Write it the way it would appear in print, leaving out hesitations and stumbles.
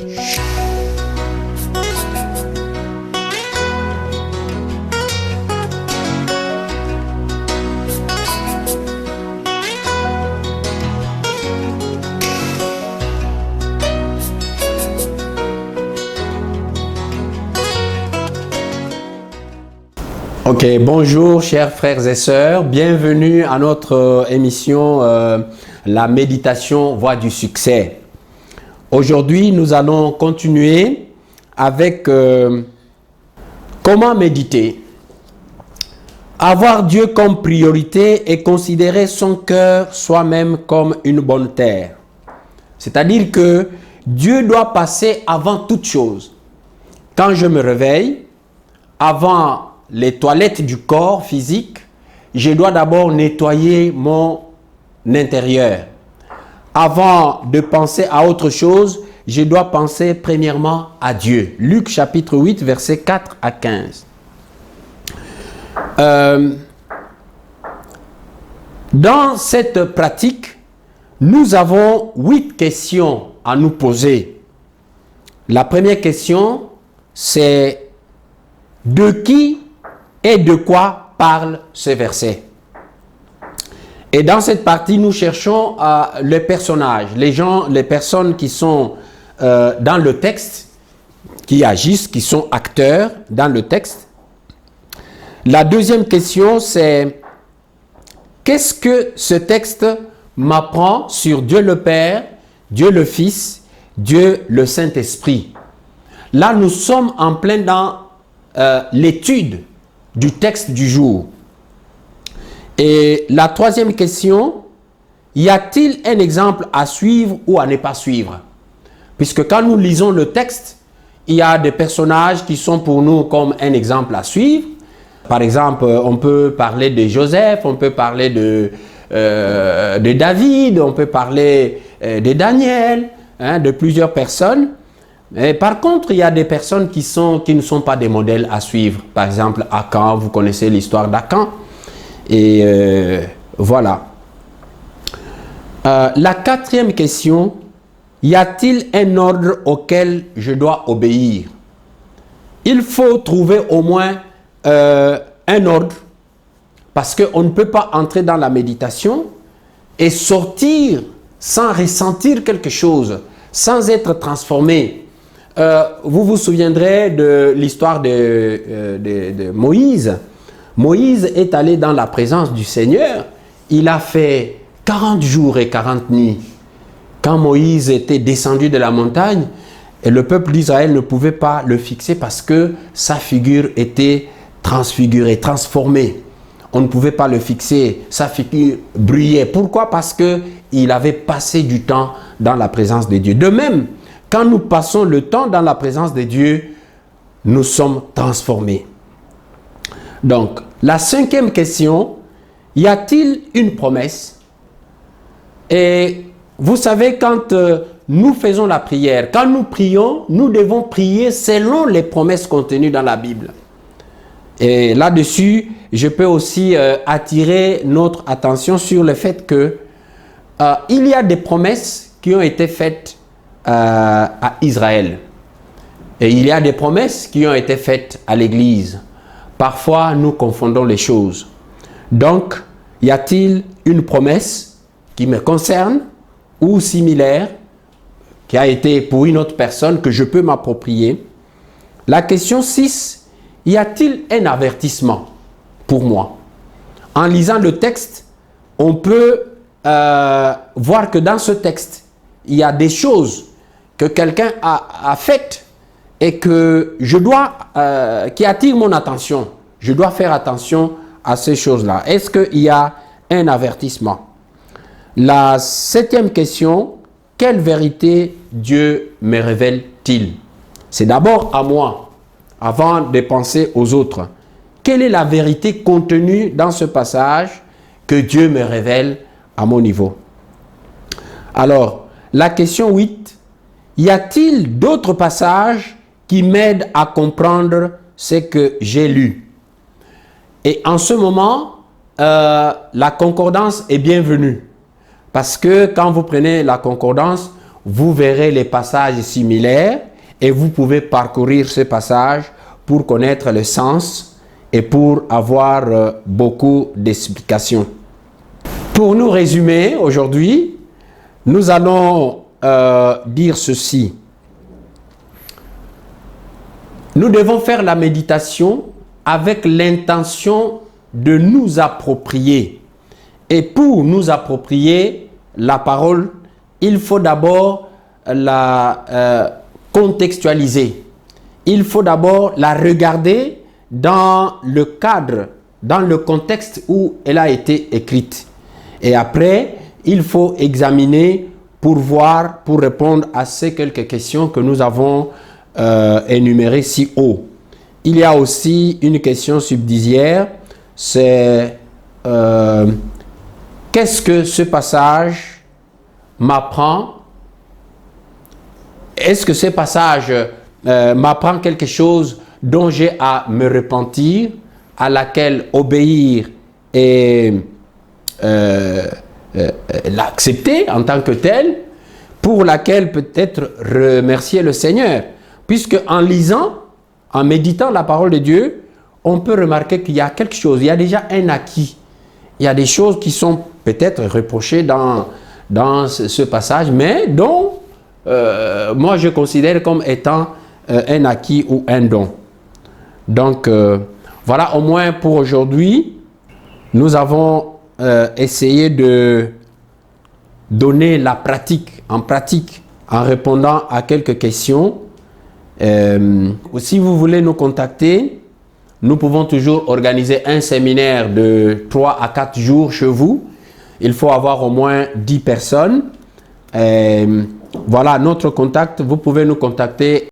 Ok, bonjour chers frères et sœurs, bienvenue à notre émission La méditation voie du succès. Aujourd'hui, nous allons continuer avec comment méditer. Avoir Dieu comme priorité et considérer son cœur soi-même comme une bonne terre. C'est-à-dire que Dieu doit passer avant toute chose. Quand je me réveille, avant les toilettes du corps physique, je dois d'abord nettoyer mon intérieur. Avant de penser à autre chose, je dois penser premièrement à Dieu. Luc chapitre 8, versets 4 à 15. Dans cette pratique, nous avons 8 questions à nous poser. La première question, c'est de qui et de quoi parle ce verset? Et dans cette partie, nous cherchons les personnages, les personnes qui sont dans le texte, qui agissent, qui sont acteurs dans le texte. La deuxième question, c'est qu'est-ce que ce texte m'apprend sur Dieu le Père, Dieu le Fils, Dieu le Saint-Esprit? Là, nous sommes en plein dans l'étude du texte du jour. Et la troisième question, y a-t-il un exemple à suivre ou à ne pas suivre? Puisque quand nous lisons le texte, il y a des personnages qui sont pour nous comme un exemple à suivre. Par exemple, on peut parler de Joseph, on peut parler de David, on peut parler de Daniel, de plusieurs personnes. Mais par contre, il y a des personnes qui ne sont pas des modèles à suivre. Par exemple, Akan, vous connaissez l'histoire d'Akan. Et voilà. La quatrième question, y a-t-il un ordre auquel je dois obéir? Il faut trouver au moins un ordre, parce qu'on ne peut pas entrer dans la méditation et sortir sans ressentir quelque chose, sans être transformé. Vous vous souviendrez de l'histoire de Moïse. Moïse est allé dans la présence du Seigneur. Il a fait 40 jours et 40 nuits. Quand Moïse était descendu de la montagne, et le peuple d'Israël ne pouvait pas le fixer parce que sa figure était transfigurée, transformée. On ne pouvait pas le fixer. Sa figure brillait. Pourquoi? Parce qu'il avait passé du temps dans la présence de Dieu. De même, quand nous passons le temps dans la présence de Dieu, nous sommes transformés. Donc, la cinquième question, y a-t-il une promesse? Et vous savez, quand nous faisons la prière, quand nous prions, nous devons prier selon les promesses contenues dans la Bible. Et là-dessus, je peux aussi attirer notre attention sur le fait que il y a des promesses qui ont été faites à Israël. Et il y a des promesses qui ont été faites à l'Église. Parfois, nous confondons les choses. Donc, y a-t-il une promesse qui me concerne ou similaire, qui a été pour une autre personne que je peux m'approprier? La question 6, y a-t-il un avertissement pour moi? En lisant le texte, on peut voir que dans ce texte, il y a des choses que quelqu'un a faites et que je dois, qui attirent mon attention. Je dois faire attention à ces choses-là. Est-ce qu'il y a un avertissement? La septième question, quelle vérité Dieu me révèle-t-il? C'est d'abord à moi, avant de penser aux autres. Quelle est la vérité contenue dans ce passage que Dieu me révèle à mon niveau? Alors, la question 8, y a-t-il d'autres passages qui m'aident à comprendre ce que j'ai lu? Et en ce moment, la concordance est bienvenue. Parce que quand vous prenez la concordance, vous verrez les passages similaires et vous pouvez parcourir ces passages pour connaître le sens et pour avoir beaucoup d'explications. Pour nous résumer aujourd'hui, nous allons dire ceci. Nous devons faire la méditation avec l'intention de nous approprier. Et pour nous approprier la parole, il faut d'abord la contextualiser. Il faut d'abord la regarder dans le cadre, dans le contexte où elle a été écrite. Et après, il faut examiner pour voir, pour répondre à ces quelques questions que nous avons énumérées si haut. Il y a aussi une question subsidiaire, c'est qu'est-ce que ce passage m'apprend? Est-ce que ce passage m'apprend quelque chose dont j'ai à me repentir, à laquelle obéir et l'accepter en tant que tel, pour laquelle peut-être remercier le Seigneur? Puisque en lisant, en méditant la parole de Dieu, on peut remarquer qu'il y a quelque chose, il y a déjà un acquis. Il y a des choses qui sont peut-être reprochées dans ce passage, mais dont moi je considère comme étant un acquis ou un don. Donc voilà, au moins pour aujourd'hui, nous avons essayé de donner la pratique en répondant à quelques questions. Si vous voulez nous contacter, nous pouvons toujours organiser un séminaire de 3 à 4 jours chez vous. Il faut avoir au moins 10 personnes. Voilà notre contact. Vous pouvez nous contacter.